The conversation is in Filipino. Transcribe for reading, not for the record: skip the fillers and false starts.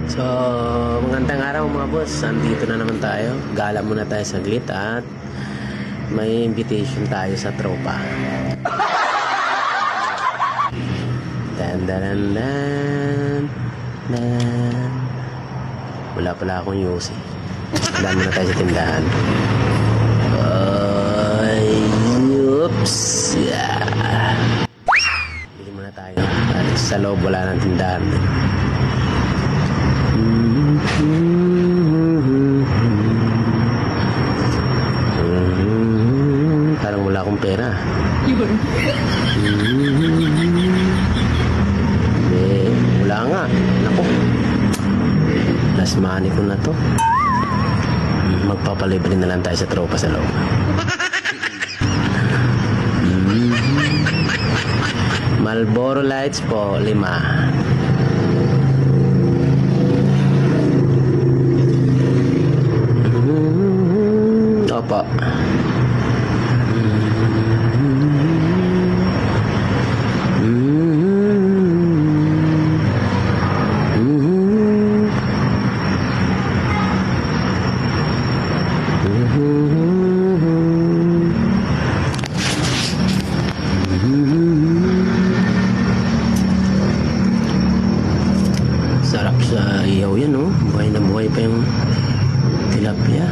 So, magandang araw mga boss. Andito na naman tayo. Gala muna tayo saglit at may invitation tayo sa tropa. Dan dan dan dan. Wala pala akong Yossi. Daan muna tayo sa tindahan. Oops. Yeah. Bili muna tayo. At sa loob wala ng tindahan. Parang wala akong pera. Wala nga. Naku. Last money ko na to. Magpapalibre na lang tayo sa tropa sa loob. Marlboro Lights po, 5. Opo. Sarap sa iyaw yan, oh. Buhay na buhay pa yung tilapia.